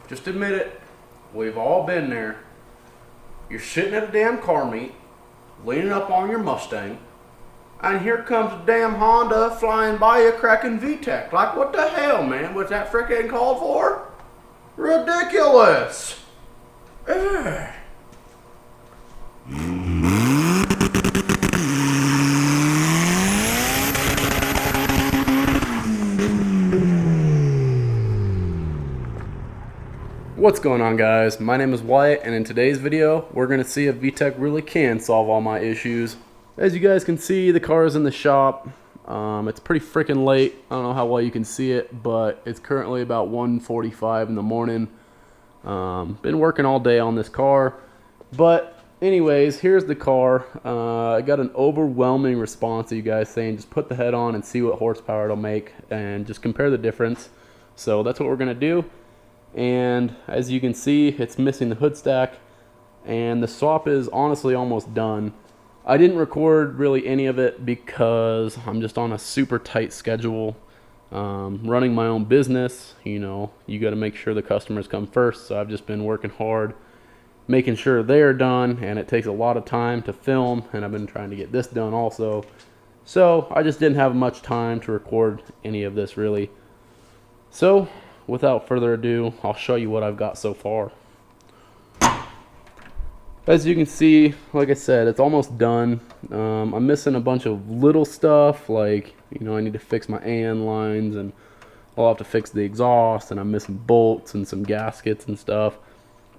Just admit it. We've all been there. You're sitting at a damn car meet, leaning up on your Mustang, and here comes a damn Honda flying by you cracking VTEC. Like, what the hell, man? Was that frickin' called for? Ridiculous. Ugh. What's going on, guys? My name is Wyatt, and in today's video we're going to see if VTEC really can solve all my issues. As you guys can see, the car is in the shop. It's pretty freaking late. I don't know how well you can see it, but it's currently about 1:45 in the morning. Been working all day on this car, but anyways, here's the car. I got an overwhelming response of you guys saying just put the head on and see what horsepower it'll make and just compare the difference. So that's what we're going to do. And as you can see, it's missing the hood stack, and the swap is honestly almost done. I didn't record really any of it because I'm just on a super tight schedule. Running my own business, you got to make sure the customers come first, so I've just been working hard making sure they're done, and it takes a lot of time to film, and I've been trying to get this done also. So I just didn't have much time to record any of this really. So without further ado, I'll show you what I've got so far. As you can see, like I said, it's almost done. I'm missing a bunch of little stuff, like, I need to fix my AN lines, and I'll have to fix the exhaust, and I'm missing bolts and some gaskets and stuff.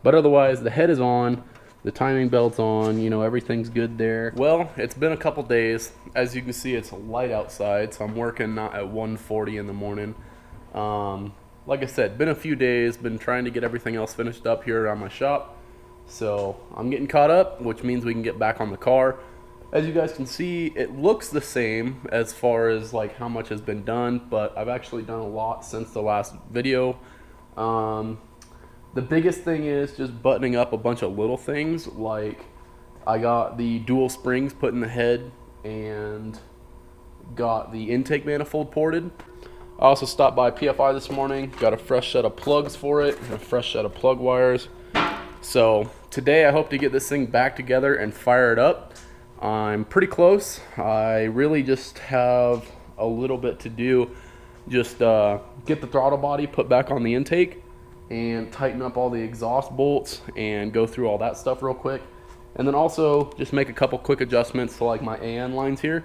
But otherwise, the head is on, the timing belt's on, everything's good there. Well, it's been a couple days. As you can see, it's light outside, so I'm working not at 1:40 in the morning. Like I said, been a few days, been trying to get everything else finished up here around my shop. So I'm getting caught up, which means we can get back on the car. As you guys can see, it looks the same as far as like how much has been done, but I've actually done a lot since the last video. The biggest thing is just buttoning up a bunch of little things, like I got the dual springs put in the head and got the intake manifold ported. I also stopped by PFI this morning, got a fresh set of plugs for it, and a fresh set of plug wires. So today I hope to get this thing back together and fire it up. I'm pretty close. I really just have a little bit to do. Just get the throttle body put back on the intake and tighten up all the exhaust bolts and go through all that stuff real quick. And then also just make a couple quick adjustments to like my AN lines here.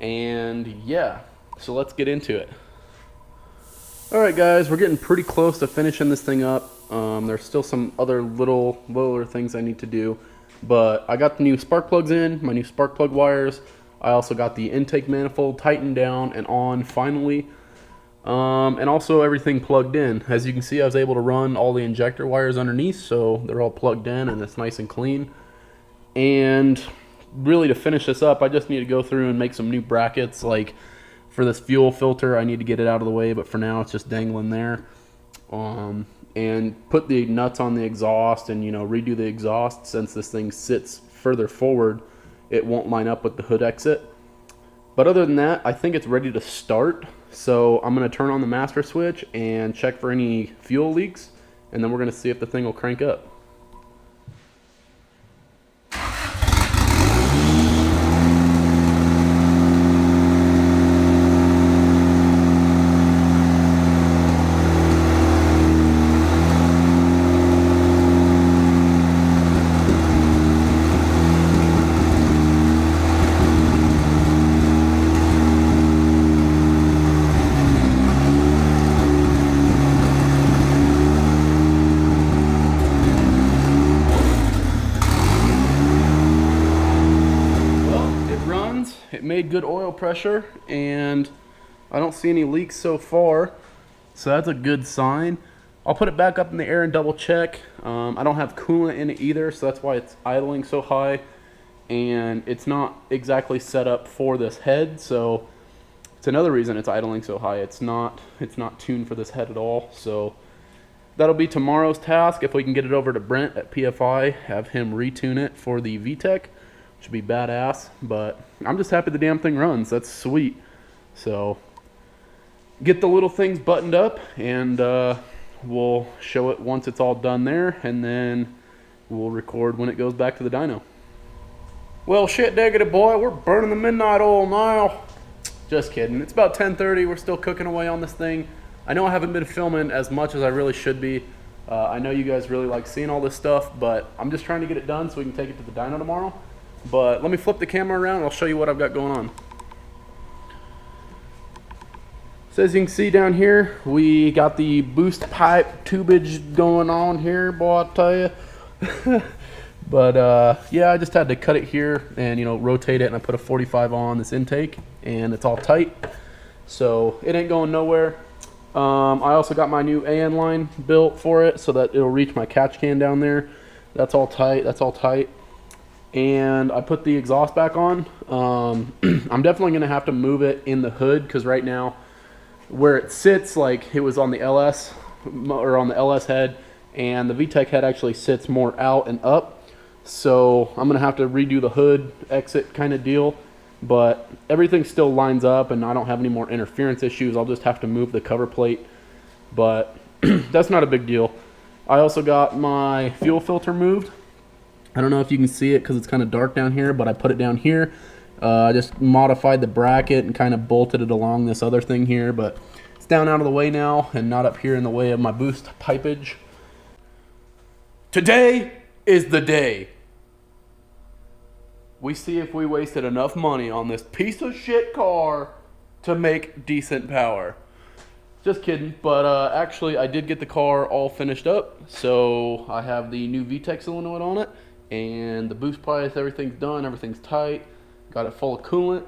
And yeah, so let's get into it. Alright guys, we're getting pretty close to finishing this thing up. There's still some other littler things I need to do, but I got the new spark plugs in, my new spark plug wires. I also got the intake manifold tightened down and on finally, and also everything plugged in. As you can see, I was able to run all the injector wires underneath, so they're all plugged in and it's nice and clean. And really, to finish this up, I just need to go through and make some new brackets. Like for this fuel filter, I need to get it out of the way, but for now it's just dangling there. And put the nuts on the exhaust and redo the exhaust. Since this thing sits further forward, it won't line up with the hood exit. But other than that, I think it's ready to start. So I'm going to turn on the master switch and check for any fuel leaks, and then we're going to see if the thing will crank up. It made good oil pressure, and I don't see any leaks so far, so that's a good sign. I'll put it back up in the air and double check. I don't have coolant in it either, so that's why it's idling so high, and it's not exactly set up for this head, so it's another reason it's idling so high. It's not tuned for this head at all. So that'll be tomorrow's task. If we can get it over to Brent at PFI, have him retune it for the VTEC, which would be badass. But I'm just happy the damn thing runs. That's sweet. So get the little things buttoned up, and we'll show it once it's all done there, and then we'll record when it goes back to the dyno. Well, shit diggity boy, we're burning the midnight oil now. Just kidding. It's about 10:30. We're still cooking away on this thing. I know I haven't been filming as much as I really should be. I know you guys really like seeing all this stuff, but I'm just trying to get it done so we can take it to the dyno tomorrow. But let me flip the camera around and I'll show you what I've got going on. So as you can see down here, we got the boost pipe tubage going on here, boy, I tell you. But yeah, I just had to cut it here and, you know, rotate it, and I put a 45 on this intake, and it's all tight. So it ain't going nowhere. I also got my new AN line built for it so that it'll reach my catch can down there. That's all tight. That's all tight. And I put the exhaust back on. I'm definitely going to have to move it in the hood, because right now where it sits, like it was on the LS or on the LS head, and the VTEC head actually sits more out and up. So I'm going to have to redo the hood exit kind of deal. But everything still lines up, and I don't have any more interference issues. I'll just have to move the cover plate, but that's not a big deal. I also got my fuel filter moved. I don't know if you can see it because it's kind of dark down here, but I put it down here. I just modified the bracket and kind of bolted it along this other thing here, but it's down out of the way now and not up here in the way of my boost pipage. Today is the day. We see if we wasted enough money on this piece of shit car to make decent power. Just kidding, but actually I did get the car all finished up. So I have the new VTEC solenoid on it, and the boost pipes, everything's done, everything's tight. Got it full of coolant.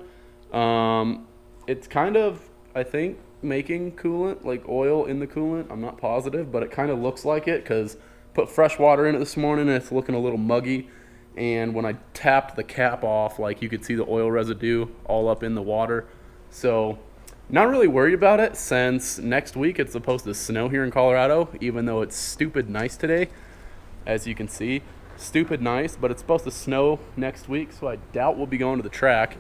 It's kind of, I think, making coolant, like oil in the coolant. I'm not positive, but it kind of looks like it, because put fresh water in it this morning and it's looking a little muggy. And when I tapped the cap off, like you could see the oil residue all up in the water. So not really worried about it, since next week it's supposed to snow here in Colorado, even though it's stupid nice today. As you can see, stupid nice, but it's supposed to snow next week, so I doubt we'll be going to the track.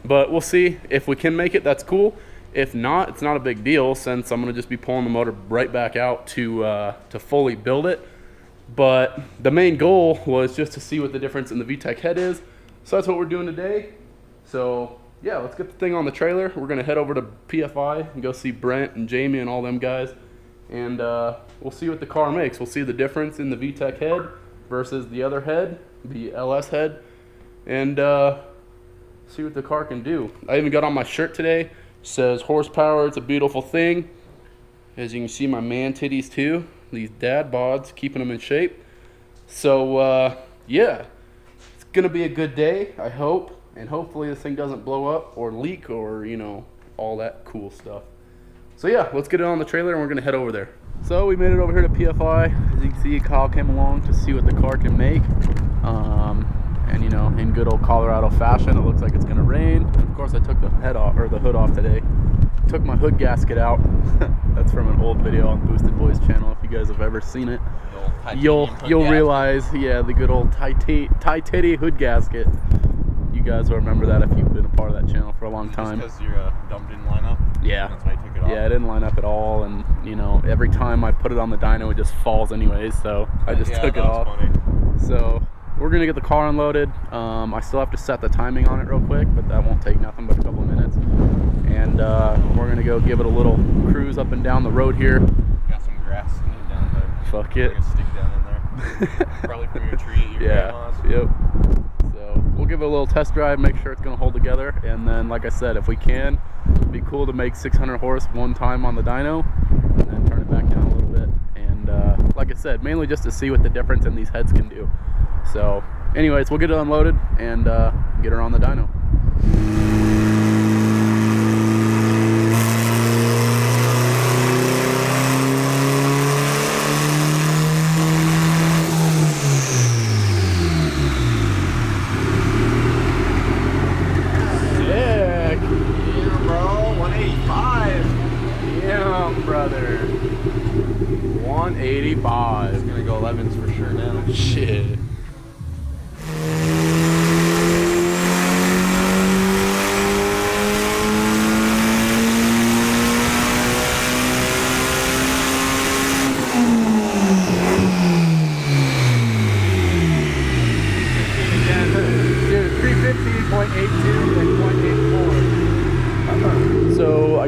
But we'll see. If we can make it, that's cool. If not, it's not a big deal, since I'm going to just be pulling the motor right back out to fully build it. But the main goal was just to see what the difference in the VTEC head is. So that's what we're doing today. So yeah, let's get the thing on the trailer. We're going to head over to PFI and go see Brent and Jamie and all them guys. And we'll see what the car makes. We'll see the difference in the VTEC head versus the other head, the LS head. And see what the car can do. I even got on my shirt today. It says horsepower, it's a beautiful thing. As you can see, my man titties too. These dad bods, keeping them in shape. So yeah, it's gonna be a good day, I hope, and hopefully this thing doesn't blow up or leak or, you know, all that cool stuff. So yeah, let's get it on the trailer and we're gonna head over there. So we made it over here to PFI. As you can see, Kyle came along to see what the car can make. And you know, in good old Colorado fashion, it looks like it's gonna rain. And of course, I took the head off, or the hood off today. Took my hood gasket out. That's from an old video on Boosted Boys channel. If you guys have ever seen it, you'll realize, yeah, the good old tie titty hood gasket. You guys will remember that if you've been a part of that channel for a long time. Just because your dump didn't line up? Yeah. That's why you took it off? Yeah, it didn't line up at all, and you know, every time I put it on the dyno, it just falls anyways. So I just took it off. Funny. So we're gonna get the car unloaded. I still have to set the timing on it real quick, but that won't take nothing but a couple of minutes. And we're gonna go give it a little cruise up and down the road here. Got some grass down there. Fuck it. Like a stick down in there. Probably from your tree at your grandma's. Yep. So we'll give it a little test drive, make sure it's gonna hold together, and then, like I said, if we can, it'd be cool to make 600 horse one time on the dyno, and then turn it back down a little bit. And like I said, mainly just to see what the difference in these heads can do. So anyways, we'll get it unloaded and get her on the dyno. Sick. Yeah, bro. 185. Damn, brother. 185. It's gonna go 11s for sure now. Shit.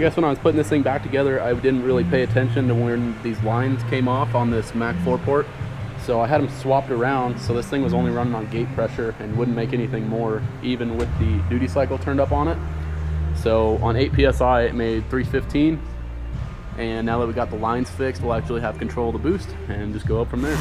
guess when I was putting this thing back together, I didn't really pay attention to when these lines came off on this Mac floor port. So I had them swapped around, so this thing was only running on gate pressure and wouldn't make anything more, even with the duty cycle turned up on it. So on 8 PSI, it made 315. And now that we got the lines fixed, we'll actually have control of the boost and just go up from there.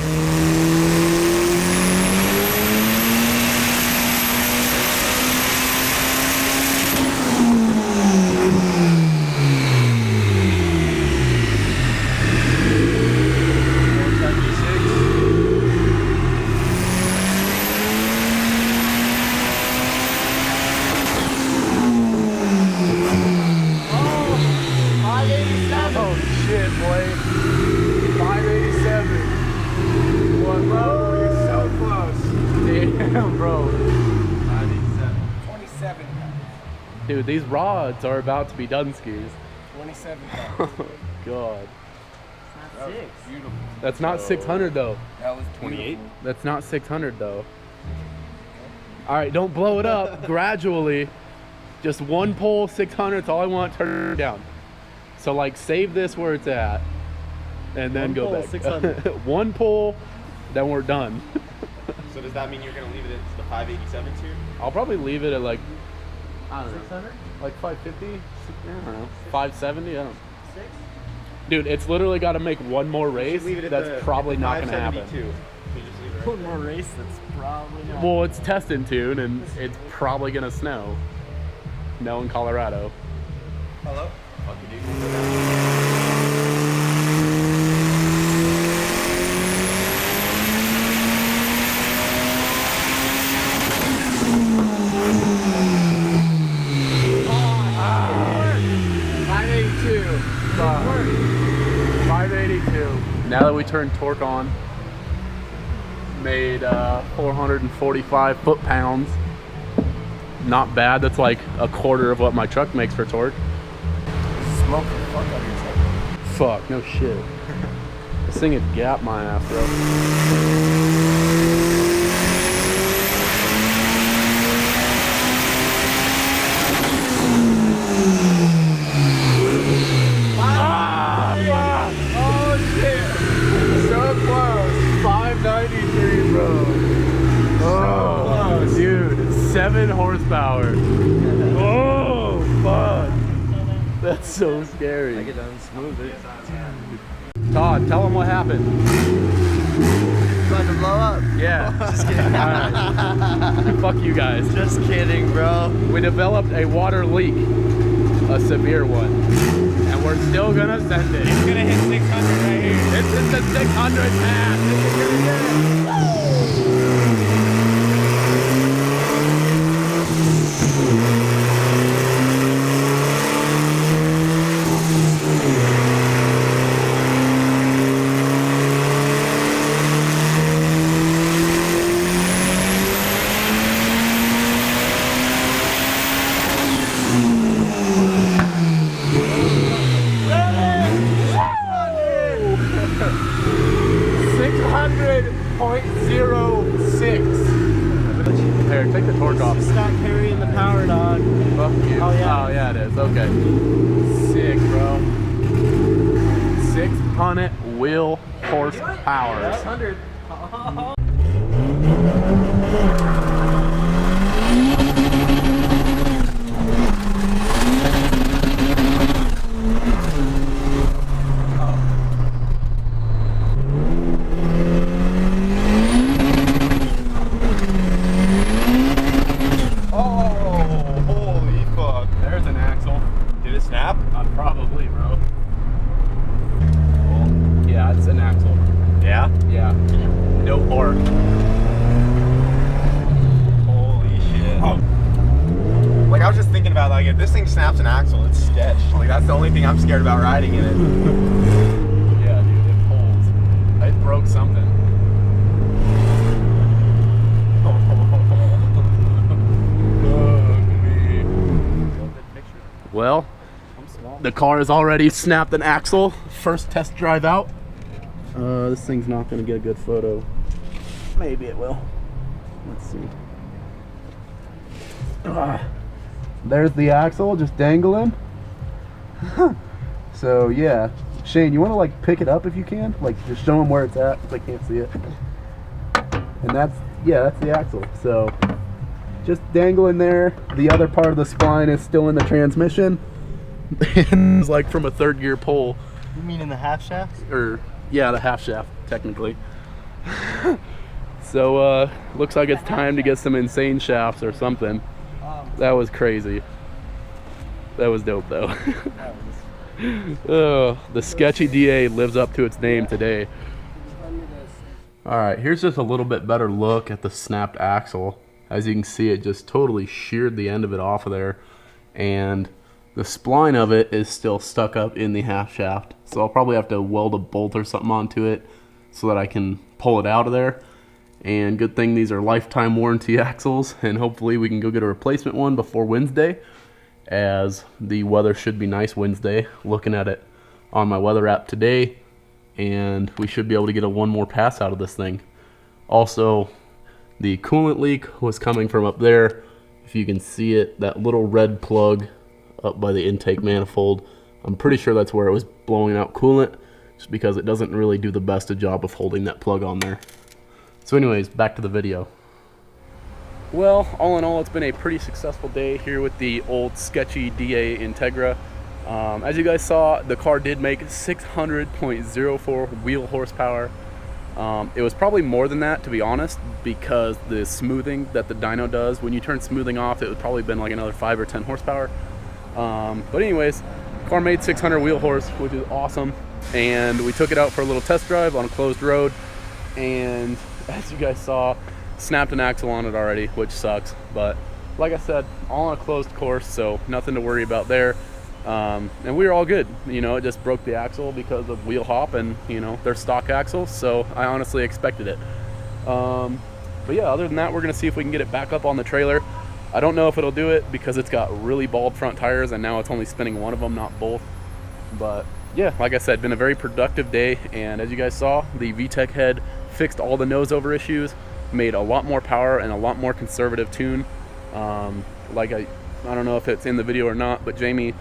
Dude, these rods are about to be Dunskies. 27. Oh, God. That's not 6. Beautiful. That's not 600 though. That was 28. That's not 600 though. All right, don't blow it up. Gradually, just one pull, 600. That's all I want. Turn it down. So like, save this where it's at, and then go back. 600. One pull, then we're done. So does that mean you're gonna leave it at the 587s here? I'll probably leave it at like, I don't know, 600? like 550. I don't know, 570. I don't know. 6? Dude, it's literally got to make one more race. Leave it at That's probably not going to happen. 572. So you just leave it right One there. more race, that's probably not. Well, it's test and tune, and it's probably going to snow. No, in Colorado. Hello? Fuck you, dude. Now that we turned torque on, made 445 foot-pounds. Not bad. That's like a quarter of what my truck makes for torque. Smoke the fuck out of your truck. Fuck, no shit. This thing would gap my ass, bro. Oh, dude, 7 horsepower. Oh, fuck. That's so scary. I get down smooth it. Todd, tell them what happened. About to blow up. Yeah. Just kidding. Right. Fuck you guys. Just kidding, bro. We developed a water leak, a severe one, and we're still gonna send it. It's gonna hit 600 right here. It's in the 600 pass. This is gonna get it. Here, take the torque off. Just not carrying the power, dog. Fuck you. Oh, yeah. Oh, yeah, it is. Okay. Sick, bro. 600 wheel horsepower. 600. Probably, bro. Yeah, it's an axle. Yeah? Yeah. No bark. Holy shit. Oh. Like, I was just thinking about, like, if this thing snaps an axle, it's sketch. Like, that's the only thing I'm scared about riding in it. Yeah, dude, it pulls. It broke something. Well, the car has already snapped an axle. First test drive out. This thing's not gonna get a good photo. Maybe it will. Let's see. There's the axle just dangling. So yeah, Shane, you want to like pick it up if you can, like just show them where it's at if they can't see it. And that's the axle. So just dangling there. The other part of the spline is still in the transmission. And it's like from a 3rd gear pull. You mean in the half shaft? Or yeah, the half shaft technically. So looks like it's time to get some insane shafts or something. That was crazy. That was dope though. Oh, the sketchy DA lives up to its name today. Alright, here's just a little bit better look at the snapped axle. As you can see, it just totally sheared the end of it off of there, and the spline of it is still stuck up in the half shaft. So I'll probably have to weld a bolt or something onto it so that I can pull it out of there. And good thing these are lifetime warranty axles, and hopefully we can go get a replacement one before Wednesday, as the weather should be nice Wednesday. Looking at it on my weather app today, and we should be able to get one more pass out of this thing. Also, the coolant leak was coming from up there. If you can see it, that little red plug up by the intake manifold, I'm pretty sure that's where it was blowing out coolant, just because it doesn't really do the best of job of holding that plug on there. So anyways, back to the video. Well, all in all, it's been a pretty successful day here with the old sketchy DA Integra. As you guys saw, the car did make 600.04 wheel horsepower. It was probably more than that, to be honest, because the smoothing that the dyno does, when you turn smoothing off, it would probably been like another 5 or 10 horsepower. But anyways, car made 600 wheel horse, which is awesome. And we took it out for a little test drive on a closed road, and as you guys saw, snapped an axle on it already, which sucks. But like I said, all on a closed course, so nothing to worry about there. And we were all good. You know, it just broke the axle because of wheel hop, and you know, they're stock axles, so I honestly expected it. But yeah, other than that, we're gonna see if we can get it back up on the trailer. I don't know if it'll do it because it's got really bald front tires, and now it's only spinning one of them, not both. But yeah, like I said, been a very productive day, and as you guys saw, the VTEC head fixed all the nose over issues, made a lot more power and a lot more conservative tune. Like I don't know if it's in the video or not, but Jamie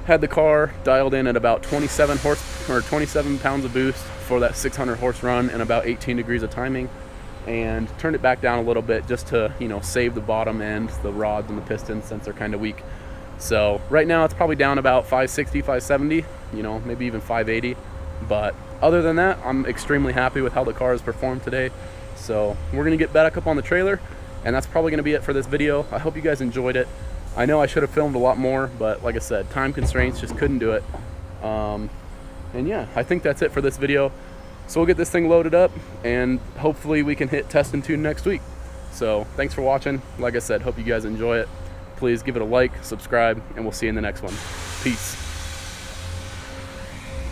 had the car dialed in at about 27 pounds of boost for that 600 horse run and about 18 degrees of timing, and turned it back down a little bit just to, you know, save the bottom end, the rods and the pistons, since they're kind of weak. So right now it's probably down about 560, 570, you know, maybe even 580. But other than that, I'm extremely happy with how the car has performed today. So we're gonna get back up on the trailer, and that's probably gonna be it for this video. I hope you guys enjoyed it. I know I should have filmed a lot more, but like I said, time constraints, just couldn't do it. And yeah, I think that's it for this video. So we'll get this thing loaded up, and hopefully we can hit test and tune next week. So thanks for watching. Like I said, hope you guys enjoy it. Please give it a like, subscribe, and we'll see you in the next one. Peace.